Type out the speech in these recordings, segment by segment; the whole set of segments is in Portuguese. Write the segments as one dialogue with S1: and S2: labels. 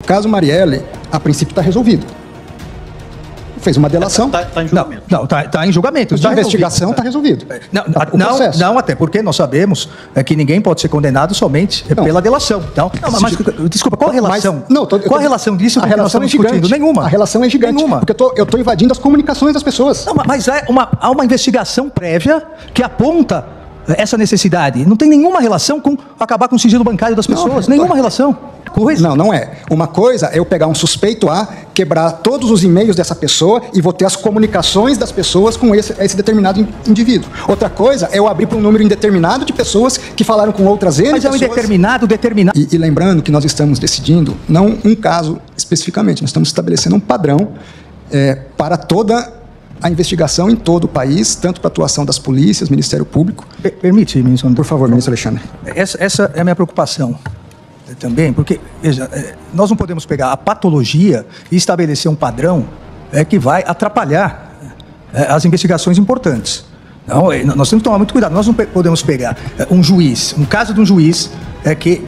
S1: O caso Marielle, a princípio, está resolvido. Fez uma delação.
S2: Está em julgamento.
S1: Não, está em julgamento. De investigação está resolvido.
S3: Não, até porque nós sabemos que ninguém pode ser condenado somente pela delação. Mas desculpa, qual a relação? Qual a relação disso com o que nós estamos discutindo? Nenhuma.
S1: A relação é gigante.
S3: Nenhuma.
S1: Porque eu estou invadindo as comunicações das pessoas.
S3: Não, mas há uma investigação prévia que aponta essa necessidade. Não tem nenhuma relação com acabar com o sigilo bancário das pessoas. Nenhuma relação.
S1: Não é. Uma coisa é eu pegar um suspeito A, quebrar todos os e-mails dessa pessoa e vou ter as comunicações das pessoas com esse determinado indivíduo. Outra coisa é eu abrir para um número indeterminado de pessoas que falaram com outras N
S3: pessoas. Mas é um determinado.
S1: E lembrando que nós estamos decidindo, não um caso especificamente, nós estamos estabelecendo um padrão para toda a investigação em todo o país, tanto para a atuação das polícias, Ministério Público.
S3: Permite, ministro.
S1: Por favor, ministro Alexandre.
S3: Essa é a minha preocupação também, porque, veja, nós não podemos pegar a patologia e estabelecer um padrão que vai atrapalhar as investigações importantes. Não, nós temos que tomar muito cuidado. Nós não podemos pegar um caso de um juiz que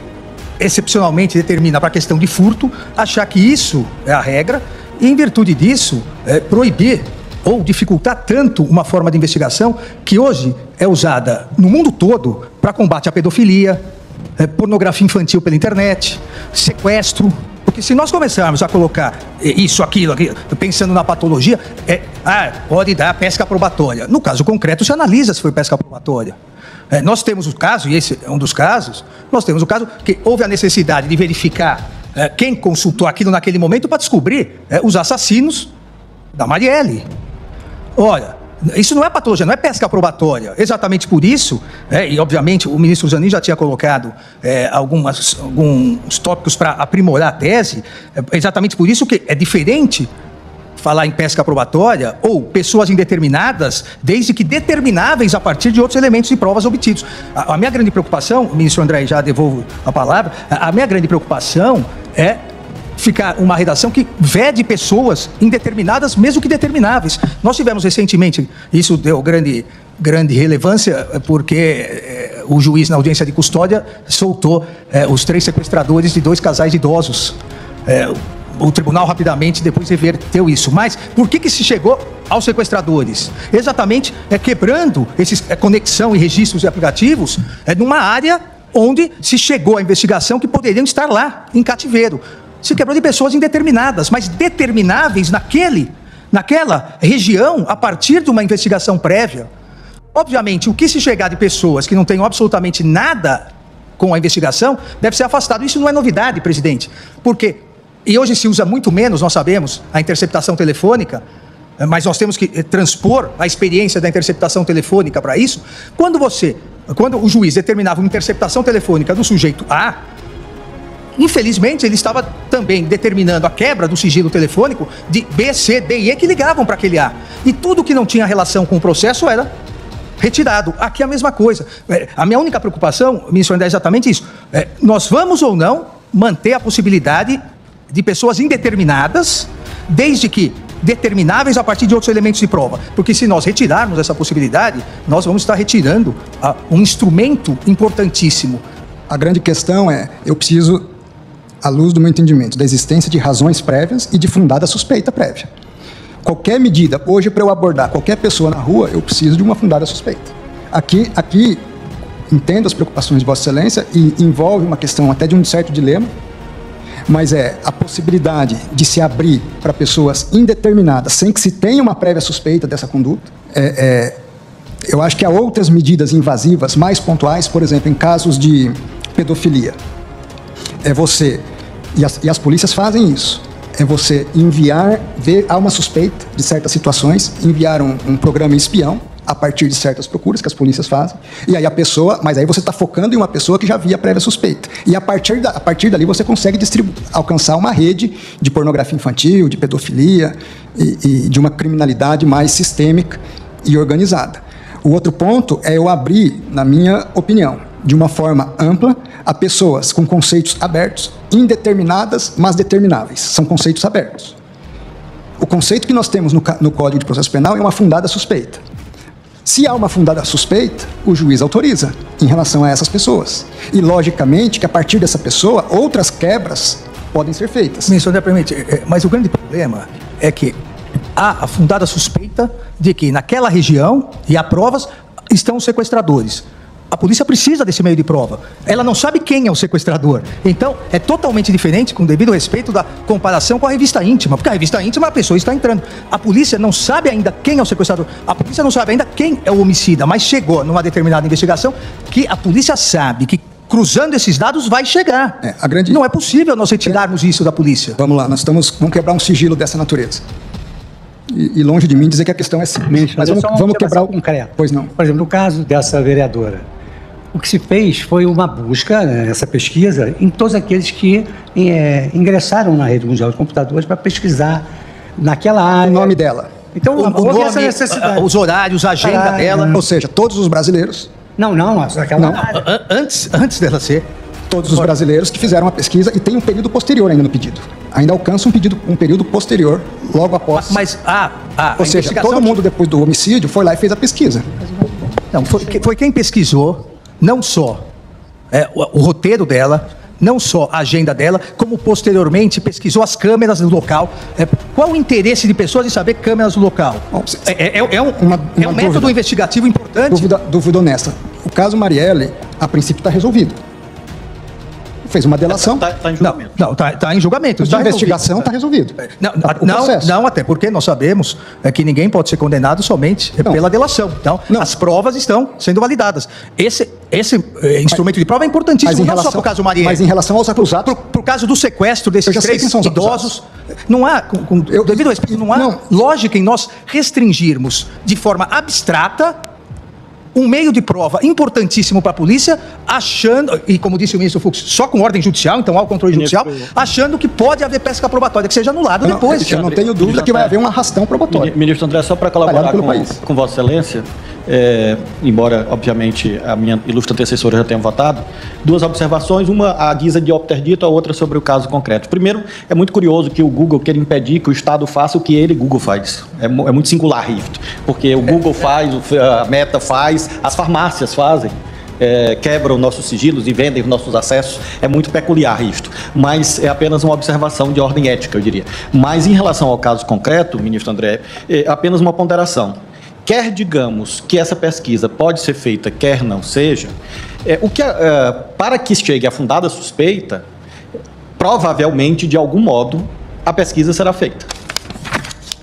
S3: excepcionalmente determina para a questão de furto, achar que isso é a regra e, em virtude disso, proibir ou dificultar tanto uma forma de investigação que hoje é usada no mundo todo para combate à pedofilia, pornografia infantil pela internet, sequestro. Porque se nós começarmos a colocar isso, aquilo, pensando na patologia, pode dar pesca probatória. No caso concreto, se analisa se foi pesca probatória. Nós temos o caso, e esse é um dos casos, nós temos o caso que houve a necessidade de verificar quem consultou aquilo naquele momento para descobrir os assassinos da Marielle. Olha, isso não é patologia, não é pesca probatória. Exatamente por isso, e obviamente o ministro Zanin já tinha colocado alguns tópicos para aprimorar a tese, exatamente por isso que é diferente falar em pesca probatória ou pessoas indeterminadas, desde que determináveis a partir de outros elementos e provas obtidos. A minha grande preocupação, o ministro André, já devolvo a palavra, a minha grande preocupação é ficar uma redação que vede pessoas indeterminadas, mesmo que determináveis. Nós tivemos recentemente, isso deu grande relevância, porque o juiz, na audiência de custódia, soltou os 3 sequestradores de 2 casais de idosos. O tribunal rapidamente depois reverteu isso. Mas por que se chegou aos sequestradores? Exatamente quebrando conexão e registros e aplicativos numa área onde se chegou à investigação que poderiam estar lá, em cativeiro. Se quebrou de pessoas indeterminadas, mas determináveis naquela região a partir de uma investigação prévia. Obviamente, o que se chegar de pessoas que não tenham absolutamente nada com a investigação deve ser afastado. Isso não é novidade, presidente, porque, e hoje se usa muito menos, nós sabemos, a interceptação telefônica, mas nós temos que transpor a experiência da interceptação telefônica para isso. Quando o juiz determinava uma interceptação telefônica do sujeito A, infelizmente, ele estava também determinando a quebra do sigilo telefônico de B, C, D e E que ligavam para aquele A. E tudo que não tinha relação com o processo era retirado. Aqui é a mesma coisa. A minha única preocupação, ministro André, é exatamente isso. Nós vamos ou não manter a possibilidade de pessoas indeterminadas, desde que determináveis a partir de outros elementos de prova. Porque se nós retirarmos essa possibilidade, nós vamos estar retirando um instrumento importantíssimo.
S1: A grande questão eu preciso, à luz do meu entendimento, da existência de razões prévias e de fundada suspeita prévia. Qualquer medida, hoje, para eu abordar qualquer pessoa na rua, eu preciso de uma fundada suspeita. Aqui entendo as preocupações de Vossa Excelência e envolve uma questão até de um certo dilema, mas a possibilidade de se abrir para pessoas indeterminadas, sem que se tenha uma prévia suspeita dessa conduta, eu acho que há outras medidas invasivas mais pontuais, por exemplo, em casos de pedofilia. E as polícias fazem isso, você enviar, há uma suspeita de certas situações, enviar um programa espião a partir de certas procuras que as polícias fazem, e aí mas aí você está focando em uma pessoa que já havia prévia suspeita. E a partir dali você consegue alcançar uma rede de pornografia infantil, de pedofilia e de uma criminalidade mais sistêmica e organizada. O outro ponto é eu abrir, na minha opinião, de uma forma ampla, a pessoas com conceitos abertos, indeterminadas, mas determináveis. São conceitos abertos. O conceito que nós temos no Código de Processo Penal é uma fundada suspeita. Se há uma fundada suspeita, o juiz autoriza em relação a essas pessoas. E, logicamente, que a partir dessa pessoa, outras quebras podem ser feitas.
S3: Ministro André, permite, mas o grande problema é que há a fundada suspeita de que naquela região, e há provas, estão os sequestradores. A polícia precisa desse meio de prova. Ela não sabe quem é o sequestrador. Então, é totalmente diferente, com devido respeito, da comparação com a revista íntima. Porque a revista íntima, a pessoa está entrando. A polícia não sabe ainda quem é o sequestrador. A polícia não sabe ainda quem é o homicida. Mas chegou numa determinada investigação que a polícia sabe que, cruzando esses dados, vai chegar. Não é possível nós retirarmos isso da polícia.
S1: Vamos lá, vamos quebrar um sigilo dessa natureza. E longe de mim dizer que a questão é simples. Mas vamos quebrar o concreto. Pois não.
S2: Por exemplo, no caso dessa vereadora, o que se fez foi uma busca, essa pesquisa, em todos aqueles que ingressaram na rede mundial de computadores para pesquisar naquela área.
S1: O nome dela.
S2: Então,
S3: o nome, essa necessidade. Os horários, a agenda dela.
S1: Ou seja, todos os brasileiros.
S2: Não, aquela área.
S3: Antes dela ser.
S1: Todos os brasileiros que fizeram a pesquisa e tem um período posterior ainda no pedido. Ainda alcança um período posterior, logo após. Ou seja, todo mundo depois do homicídio foi lá e fez a pesquisa.
S3: Não, foi quem pesquisou, não só o roteiro dela, não só a agenda dela, como posteriormente pesquisou as câmeras do local. Qual o interesse de pessoas em saber câmeras do local? Bom, é um método investigativo importante.
S1: Dúvida honesta. O caso Marielle, a princípio, está resolvido. Fez uma delação.
S3: Está em julgamento. Está em julgamento.
S1: A investigação está resolvido.
S3: Não, até porque nós sabemos que ninguém pode ser condenado somente pela delação. Então, as provas estão sendo validadas. Esse instrumento de prova é importantíssimo, não só para o caso Marielle.
S1: Mas em relação aos acusados...
S3: Para o caso do sequestro desses 3 idosos, não há, devido ao respeito, não há lógica em nós restringirmos de forma abstrata um meio de prova importantíssimo para a polícia, achando, e como disse o ministro Fux, só com ordem judicial, então há o controle judicial, achando que pode haver pesca probatória, que seja anulado depois.
S1: Eu não tenho dúvida que vai haver um arrastão probatório.
S4: Ministro André, só para colaborar com Vossa Excelência, embora, obviamente, a minha ilustre antecessora já tenha votado, 2 observações, uma à guisa de obter-dito, a outra sobre o caso concreto. Primeiro, é muito curioso que o Google queira impedir que o Estado faça o que ele, Google, faz. É muito singular isso, porque o Google faz, a Meta faz, as farmácias fazem, quebram nossos sigilos e vendem os nossos acessos. É muito peculiar isto, mas é apenas uma observação de ordem ética, eu diria. Mas em relação ao caso concreto, ministro André, apenas uma ponderação. Quer digamos que essa pesquisa pode ser feita, quer não seja, para que chegue a fundada suspeita, provavelmente, de algum modo, a pesquisa será feita.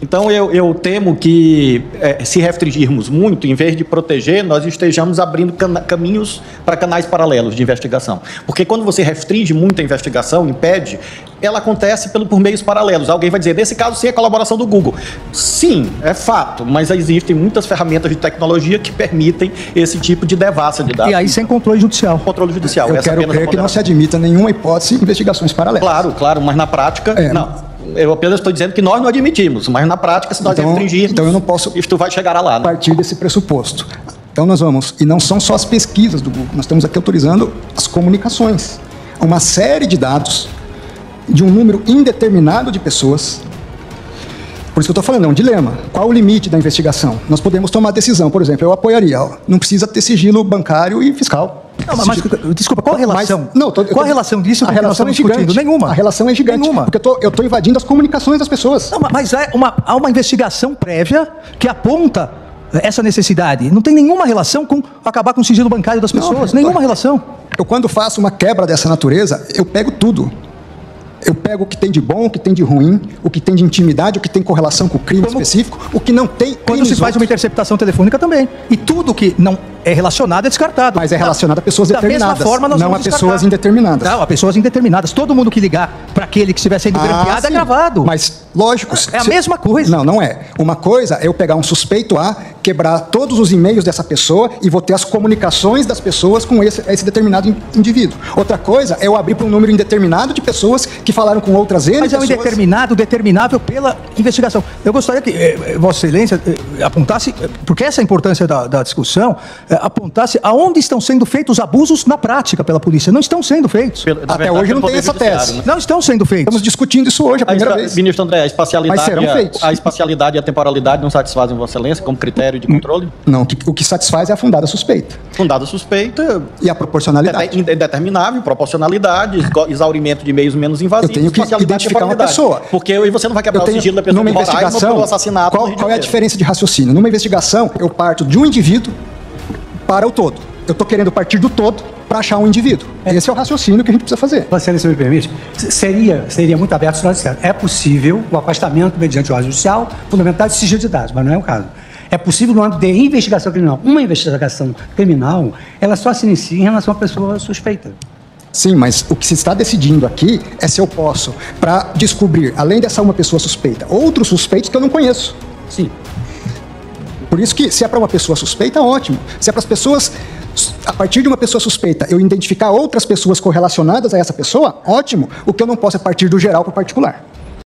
S4: Então, eu temo que, se restringirmos muito, em vez de proteger, nós estejamos abrindo caminhos para canais paralelos de investigação. Porque quando você restringe muito a investigação, impede, ela acontece por meios paralelos. Alguém vai dizer, nesse caso, sem a colaboração do Google. Sim, é fato, mas existem muitas ferramentas de tecnologia que permitem esse tipo de devassa de dados.
S3: E aí sem controle judicial.
S4: Controle judicial.
S1: Eu quero crer que não se admita nenhuma hipótese de investigações paralelas.
S4: Claro, mas na prática, não. Eu apenas estou dizendo que nós não admitimos, mas na prática, se nós restringirmos,
S1: então eu não posso
S4: isto vai chegar a lá.
S1: Né? Partir desse pressuposto. Então nós vamos, e não são só as pesquisas do Google, nós estamos aqui autorizando as comunicações. Uma série de dados de um número indeterminado de pessoas. Por isso que eu estou falando, é um dilema. Qual o limite da investigação? Nós podemos tomar decisão, por exemplo, eu apoiaria, não precisa ter sigilo bancário e fiscal.
S3: Não, mas desculpa, qual a relação? Qual a relação disso com
S1: a relação
S3: que nós estamos discutindo? Nenhuma.
S1: A relação é gigante. Nenhuma. Porque eu estou invadindo as comunicações das pessoas.
S3: Não, mas há uma investigação prévia que aponta essa necessidade. Não tem nenhuma relação com acabar com o sigilo bancário das pessoas. Nenhuma relação.
S1: Eu, quando faço uma quebra dessa natureza, eu pego tudo. Eu pego o que tem de bom, o que tem de ruim, o que tem de intimidade, o que tem correlação com o crime específico, o que não tem...
S3: Quando se faz uma interceptação telefônica também. E tudo que não é relacionado é descartado.
S1: Mas é relacionado a pessoas determinadas, não a pessoas indeterminadas.
S3: Não, a pessoas indeterminadas. Todo mundo que ligar para aquele que estiver sendo grampeado é gravado.
S1: Mas, lógico...
S3: É a mesma coisa.
S1: Não é. Uma coisa é eu pegar um suspeito A, quebrar todos os e-mails dessa pessoa e vou ter as comunicações das pessoas com esse determinado indivíduo. Outra coisa é eu abrir para um número indeterminado de pessoas que falaram com outras N
S3: pessoas. Mas é um indeterminado, determinável pela investigação. Eu gostaria que Vossa Excelência apontasse, porque essa é a importância da discussão, apontasse aonde estão sendo feitos abusos na prática pela polícia. Não estão sendo feitos.
S1: Até hoje não tem essa tese.
S4: Né?
S3: Não estão sendo feitos.
S1: Estamos discutindo isso hoje, a primeira vez.
S4: Ministro André,
S1: Mas serão feitos.
S4: A espacialidade e a temporalidade não satisfazem Vossa Excelência como critério de controle?
S1: Não, o que satisfaz é a fundada suspeita.
S4: Fundada suspeita...
S1: E a proporcionalidade.
S4: Indeterminável, proporcionalidade, exaurimento de meios menos invasivos.
S1: Eu tenho que identificar uma pessoa.
S4: Porque você não vai quebrar o sigilo da pessoa
S1: numa investigação,
S4: pelo assassinato.
S1: Qual é a diferença de raciocínio? Numa investigação, eu parto de um indivíduo para o todo. Eu estou querendo partir do todo para achar um indivíduo. Esse é o raciocínio que a gente precisa fazer.
S2: Vossa Excelência me permite? Seria muito aberto se nós dissermos. É possível o afastamento mediante ordem judicial fundamentado de sigilo de dados, mas não é o caso. É possível no âmbito de investigação criminal. Uma investigação criminal, ela só se inicia em relação à pessoa suspeita.
S1: Sim, mas o que se está decidindo aqui é se eu posso, para descobrir, além dessa uma pessoa suspeita, outros suspeitos que eu não conheço.
S2: Sim.
S1: Por isso que, se é para uma pessoa suspeita, ótimo. Se é para as pessoas, a partir de uma pessoa suspeita, eu identificar outras pessoas correlacionadas a essa pessoa, ótimo. O que eu não posso é partir do geral para o particular.